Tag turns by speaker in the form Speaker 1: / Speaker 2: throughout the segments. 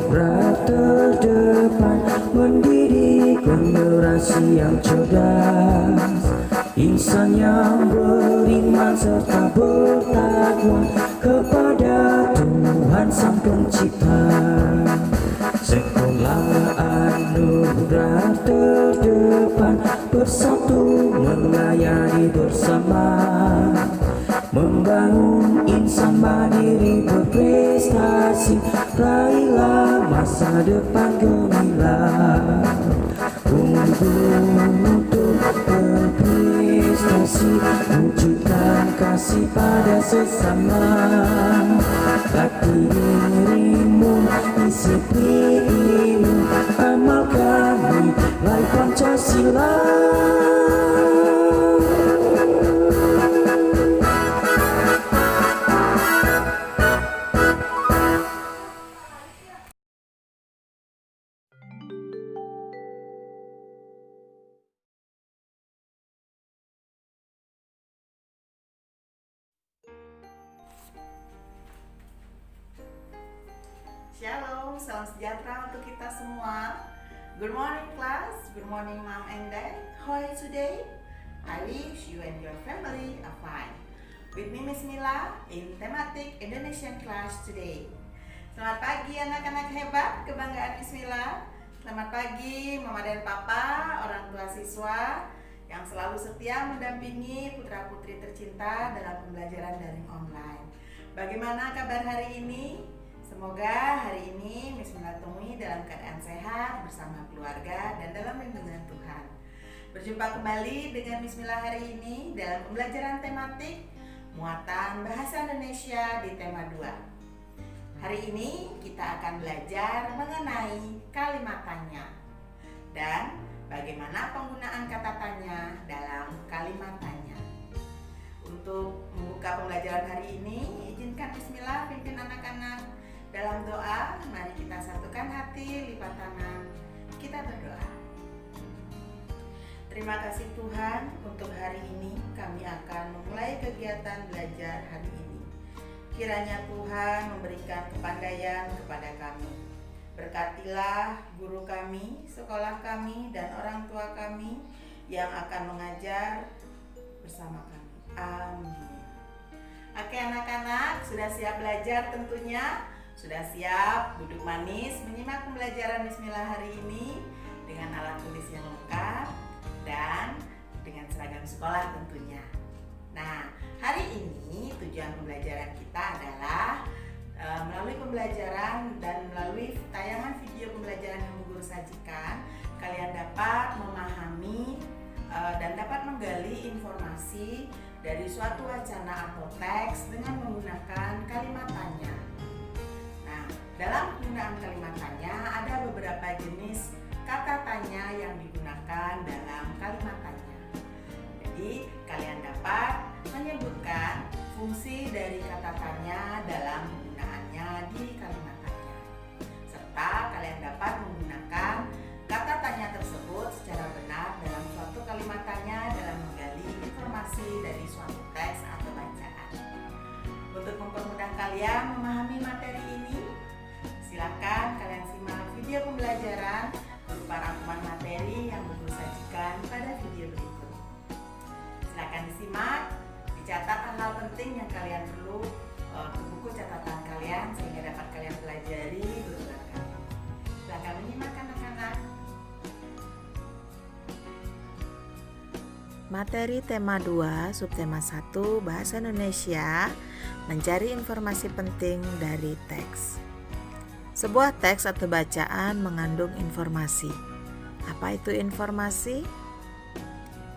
Speaker 1: terdepan, mendidik generasi yang cerdas, insan yang beriman serta bertakwa kepada Tuhan Sang Pencipta. Sekolah anugerah terdepan, bersatu melayani bersama, membangun insan mandiri berprestasi, raihlah masa depan gemilang. Untuk berprestasi, wujudkan kasih pada sesama, latih dirimu, disiplin, amalkan nilai Pancasila.
Speaker 2: Shalom, salam sejahtera untuk kita semua. Good morning class, good morning mom and dad. How are you today? I wish you and your family are fine. With me Miss Mila in Thematic Indonesian class today. Selamat pagi anak-anak hebat, kebanggaan Miss Mila. Selamat pagi mama dan papa, orang tua siswa yang selalu setia mendampingi putra-putri tercinta dalam pembelajaran daring online. Bagaimana kabar hari ini? Semoga hari ini Miss Mila temui dalam keadaan sehat bersama keluarga dan dalam lindungan Tuhan. Berjumpa kembali dengan Miss Mila hari ini dalam pembelajaran tematik muatan bahasa Indonesia di tema 2. Hari ini kita akan belajar mengenai kalimat tanya dan bagaimana penggunaan kata tanya dalam kalimat tanya. Untuk membuka pembelajaran hari ini, izinkan Miss Mila pimpin anak-anak dalam doa. Mari kita satukan hati, lipat tangan, kita berdoa. Terima kasih Tuhan, untuk hari ini kami akan memulai kegiatan belajar hari ini. Kiranya Tuhan memberikan kepandaian kepada kami. Berkatilah guru kami, sekolah kami, dan orang tua kami yang akan mengajar bersama kami. Amin. Oke anak-anak, sudah siap belajar tentunya? Sudah siap duduk manis menyimak pembelajaran Miss Mila hari ini dengan alat tulis yang lengkap dan dengan seragam sekolah tentunya. Nah, hari ini tujuan pembelajaran kita adalah melalui pembelajaran dan melalui tayangan video pembelajaran yang Bu Guru sajikan, kalian dapat memahami dan dapat menggali informasi dari suatu wacana atau teks dengan menggunakan kalimat tanya. Dalam penggunaan kalimat tanya ada beberapa jenis kata tanya yang digunakan dalam kalimat tanya. Jadi kalian dapat menyebutkan fungsi dari kata tanya dalam penggunaannya di kalimat tanya. Serta kalian dapat menggunakan kata tanya tersebut secara benar dalam suatu kalimat tanya dalam menggali informasi dari suatu teks atau bacaan. Untuk mempermudah kalian memahami materi ini, silakan kalian simak video pembelajaran berupa rangkuman materi yang Bu Guru sajikan pada video berikut. Silakan disimak, dicatat hal-hal penting yang kalian perlu ke buku catatan kalian sehingga dapat kalian pelajari berulang kali. Silakan menyimak anak-anak.
Speaker 3: Materi tema 2, subtema 1, Bahasa Indonesia, mencari informasi penting dari teks. Sebuah teks atau bacaan mengandung informasi. Apa itu informasi?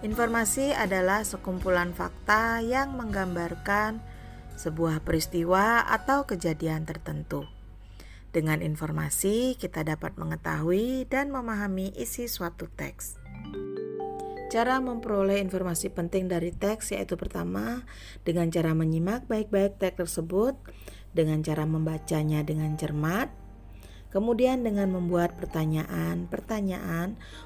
Speaker 3: Informasi adalah sekumpulan fakta yang menggambarkan sebuah peristiwa atau kejadian tertentu. Dengan informasi, kita dapat mengetahui dan memahami isi suatu teks. Cara memperoleh informasi penting dari teks yaitu pertama, dengan cara menyimak baik-baik teks tersebut, dengan cara membacanya dengan cermat, kemudian dengan membuat pertanyaan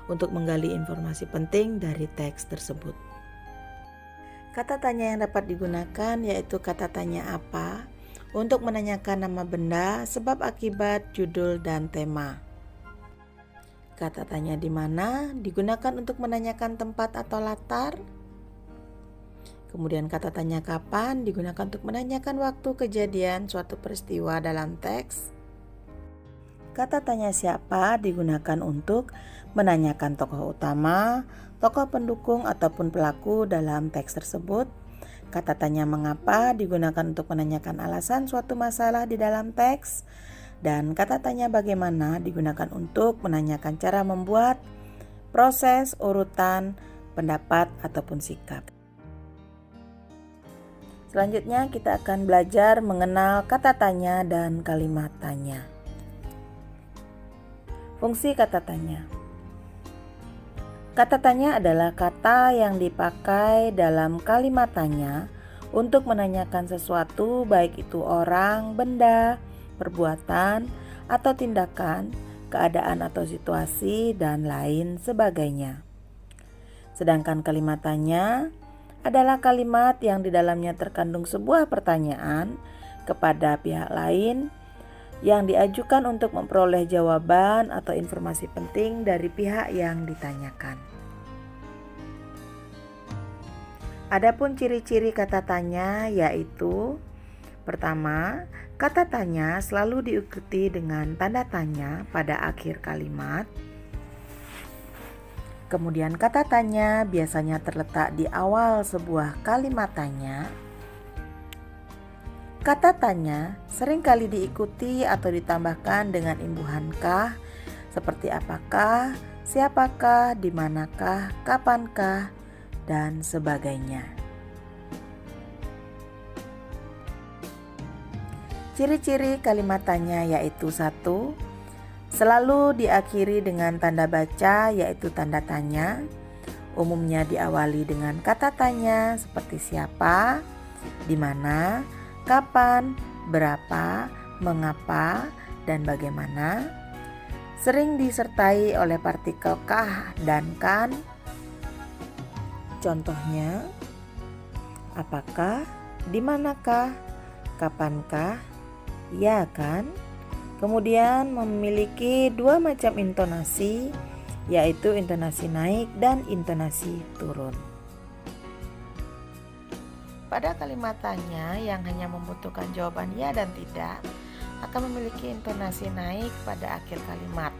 Speaker 3: untuk menggali informasi penting dari teks tersebut. Kata tanya yang dapat digunakan yaitu kata tanya apa untuk menanyakan nama benda, sebab akibat, judul, dan tema. Kata tanya di mana digunakan untuk menanyakan tempat atau latar. Kemudian kata tanya kapan digunakan untuk menanyakan waktu kejadian suatu peristiwa dalam teks. Kata tanya siapa digunakan untuk menanyakan tokoh utama, tokoh pendukung ataupun pelaku dalam teks tersebut. Kata tanya mengapa digunakan untuk menanyakan alasan suatu masalah di dalam teks. Dan kata tanya bagaimana digunakan untuk menanyakan cara membuat, proses, urutan, pendapat, ataupun sikap. Selanjutnya kita akan belajar mengenal kata tanya dan kalimat tanya. Fungsi kata tanya. Kata tanya adalah kata yang dipakai dalam kalimat tanya untuk menanyakan sesuatu, baik itu orang, benda, perbuatan, atau tindakan, keadaan atau situasi, dan lain sebagainya. Sedangkan kalimat tanya adalah kalimat yang di dalamnya terkandung sebuah pertanyaan kepada pihak lain yang diajukan untuk memperoleh jawaban atau informasi penting dari pihak yang ditanyakan. Adapun ciri-ciri kata tanya yaitu: pertama, kata tanya selalu diikuti dengan tanda tanya pada akhir kalimat. Kemudian kata tanya biasanya terletak di awal sebuah kalimat tanya. Kata tanya seringkali diikuti atau ditambahkan dengan imbuhan kah, seperti apakah, siapakah, dimanakah, kapankah, dan sebagainya. Ciri-ciri kalimat tanya yaitu: 1. Selalu diakhiri dengan tanda baca yaitu tanda tanya. Umumnya diawali dengan kata tanya seperti siapa, di mana, kapan, berapa, mengapa, dan bagaimana. Sering disertai oleh partikel kah dan kan. Contohnya, apakah, di manakah, kapankah, ya kan. Kemudian memiliki dua macam intonasi, yaitu intonasi naik dan intonasi turun. Pada kalimat tanya yang hanya membutuhkan jawaban ya dan tidak akan memiliki intonasi naik pada akhir kalimat.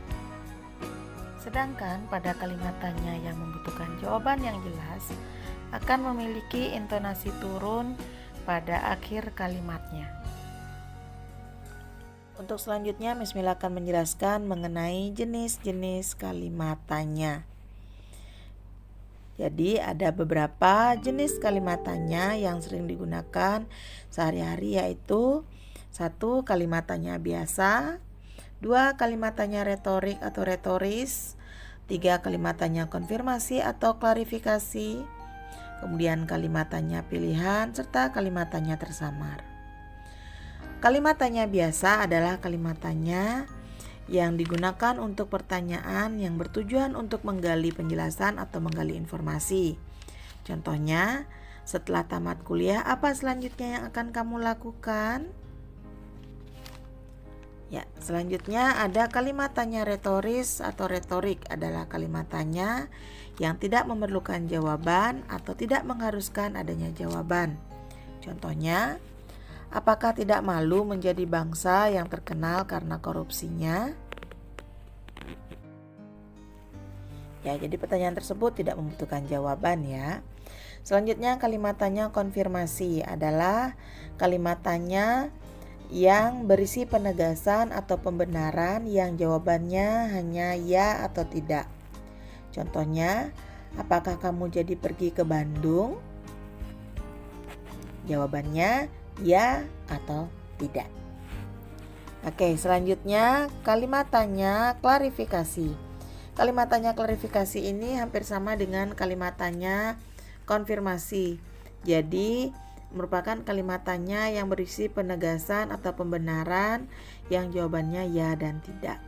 Speaker 3: Sedangkan pada kalimat tanya yang membutuhkan jawaban yang jelas akan memiliki intonasi turun pada akhir kalimatnya. Untuk selanjutnya, Miss Mila akan menjelaskan mengenai jenis-jenis kalimat tanya. Jadi ada beberapa jenis kalimat tanya yang sering digunakan sehari-hari, yaitu 1. Kalimat tanya biasa, 2. Kalimat tanya retorik atau retoris, 3. Kalimat tanya konfirmasi atau klarifikasi, kemudian kalimat tanya pilihan, serta kalimat tanya tersamar. Kalimat tanya biasa adalah kalimat tanya yang digunakan untuk pertanyaan yang bertujuan untuk menggali penjelasan atau menggali informasi. Contohnya, setelah tamat kuliah, apa selanjutnya yang akan kamu lakukan? Ya, selanjutnya ada kalimat tanya retoris atau retorik, adalah kalimat tanya yang tidak memerlukan jawaban atau tidak mengharuskan adanya jawaban. Contohnya, apakah tidak malu menjadi bangsa yang terkenal karena korupsinya? Ya, jadi pertanyaan tersebut tidak membutuhkan jawaban ya. Selanjutnya kalimat tanya konfirmasi adalah kalimat tanya yang berisi penegasan atau pembenaran yang jawabannya hanya ya atau tidak. Contohnya, apakah kamu jadi pergi ke Bandung? Jawabannya ya atau tidak. Oke, selanjutnya kalimat tanya klarifikasi. Kalimat tanya klarifikasi ini hampir sama dengan kalimat tanya konfirmasi. Jadi, merupakan kalimat tanya yang berisi penegasan atau pembenaran yang jawabannya ya dan tidak.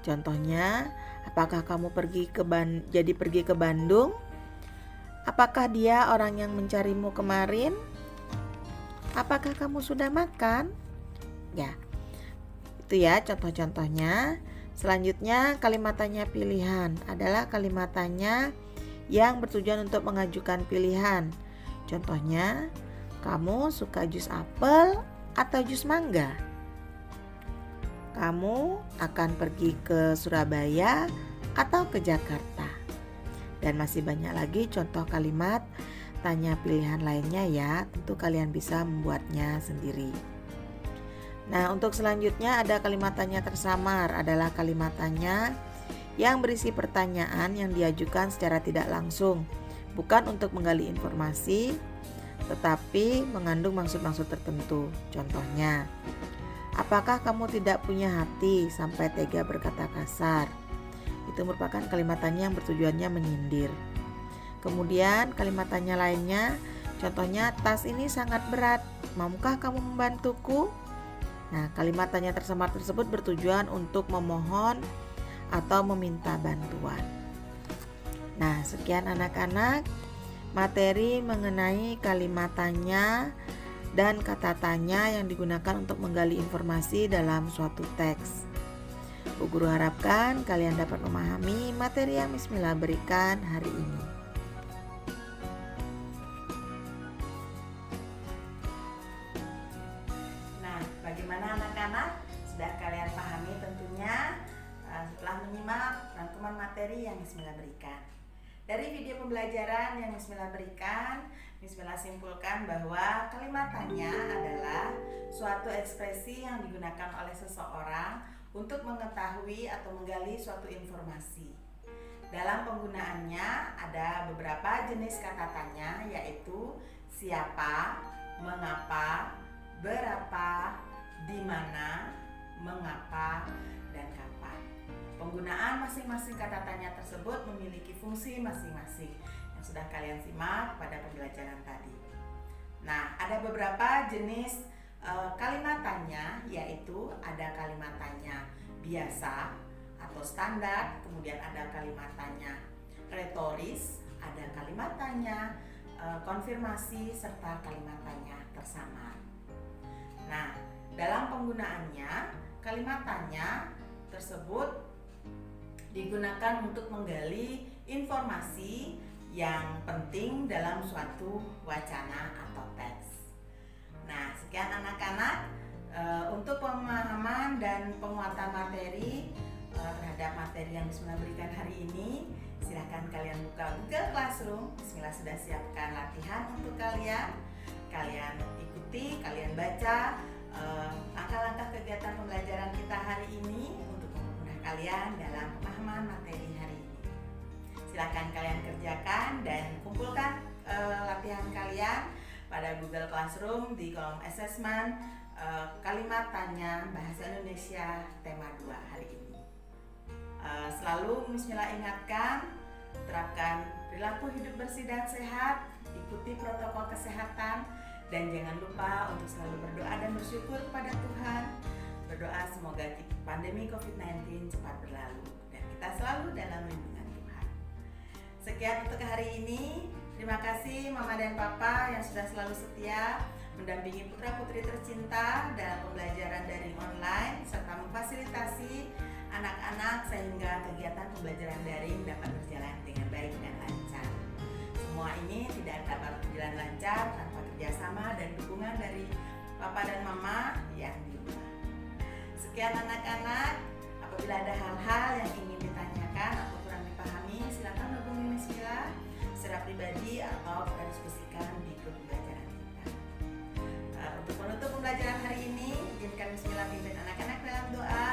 Speaker 3: Contohnya, apakah kamu pergi ke Bandung? Apakah dia orang yang mencarimu kemarin? Apakah kamu sudah makan? Ya, itu ya contoh-contohnya. Selanjutnya, kalimat tanya pilihan adalah kalimat tanya yang bertujuan untuk mengajukan pilihan. Contohnya, kamu suka jus apel atau jus mangga? Kamu akan pergi ke Surabaya atau ke Jakarta? Dan masih banyak lagi contoh kalimat tanya pilihan lainnya ya. Tentu kalian bisa membuatnya sendiri. Nah, untuk selanjutnya ada kalimat tanya tersamar, adalah kalimat tanya yang berisi pertanyaan yang diajukan secara tidak langsung, bukan untuk menggali informasi, tetapi mengandung maksud-maksud tertentu. Contohnya, apakah kamu tidak punya hati sampai tega berkata kasar? Itu merupakan kalimat tanya yang bertujuannya menyindir. Kemudian kalimat tanya lainnya, contohnya, tas ini sangat berat, maukah kamu membantuku? Nah, kalimat tanya tersamar tersebut bertujuan untuk memohon atau meminta bantuan. Nah, sekian anak-anak materi mengenai kalimat tanya dan kata tanya yang digunakan untuk menggali informasi dalam suatu teks. Bu Guru harapkan kalian dapat memahami materi yang Miss Mila berikan hari ini.
Speaker 2: Bagaimana anak-anak? Sudah kalian pahami tentunya setelah menyimak rangkuman materi yang Miss Mila berikan. Dari video pembelajaran yang Miss Mila berikan, Miss Mila simpulkan bahwa kalimat tanya adalah suatu ekspresi yang digunakan oleh seseorang untuk mengetahui atau menggali suatu informasi. Dalam penggunaannya ada beberapa jenis kata tanya, yaitu siapa, mengapa, berapa, di mana, mengapa, dan kapan. Penggunaan masing-masing kata tanya tersebut memiliki fungsi masing-masing yang sudah kalian simak pada pembelajaran tadi. Nah, ada beberapa jenis kalimat tanya, yaitu ada kalimat tanya biasa atau standar, kemudian ada kalimat tanya retoris, ada kalimat tanya konfirmasi, serta kalimat tanya tersamar. Nah, dalam penggunaannya, kalimat tanya tersebut digunakan untuk menggali informasi yang penting dalam suatu wacana atau teks. Nah, sekian anak-anak untuk pemahaman dan penguatan materi terhadap materi yang Miss Mila berikan hari ini. Silakan kalian buka Google Classroom. Miss Mila sudah siapkan latihan untuk kalian. Kalian ikuti, kalian baca langkah-langkah kegiatan pembelajaran kita hari ini untuk mempermudah kalian dalam pemahaman materi hari ini. Silakan kalian kerjakan dan kumpulkan latihan kalian pada Google Classroom di kolom assessment kalimat tanya bahasa Indonesia tema 2 hari ini. Selalu Miss Mila ingatkan, terapkan perilaku hidup bersih dan sehat, ikuti protokol kesehatan, dan jangan lupa untuk selalu berdoa dan bersyukur kepada Tuhan. Berdoa semoga pandemi COVID-19 cepat berlalu dan kita selalu dalam lindungan Tuhan. Sekian untuk hari ini. Terima kasih Mama dan Papa yang sudah selalu setia mendampingi putra-putri tercinta dalam pembelajaran daring online serta memfasilitasi anak-anak sehingga kegiatan pembelajaran daring dapat berjalan dengan baik dan lancar. Semua ini tidak dapat berjalan lancar tanpa kerjasama dan dukungan dari Papa dan Mama yang di rumah. Sekian anak-anak, apabila ada hal-hal yang ingin ditanyakan atau kurang dipahami, silakan hubungi Miss Mila secara pribadi atau kita diskusikan di grup pembelajaran kita. Untuk menutup pembelajaran hari ini, izinkan Miss Mila pimpin anak-anak dalam doa.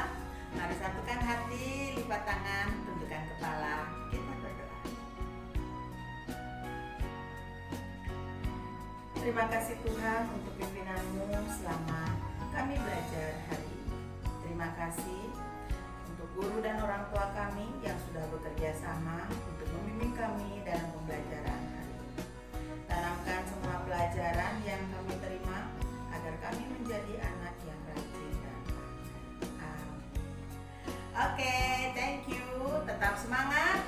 Speaker 2: Mari satukan hati, lipat tangan, tundukkan kepala, kita berdoa. Terima kasih Tuhan untuk pimpinanmu selama kami belajar hari ini. Terima kasih untuk guru dan orang tua kami yang sudah bekerja sama untuk membimbing kami dalam pembelajaran hari ini. Tanamkan semua pelajaran yang kami terima agar kami menjadi anak yang rajin dan pandai. Amin. Oke, thank you. Tetap semangat.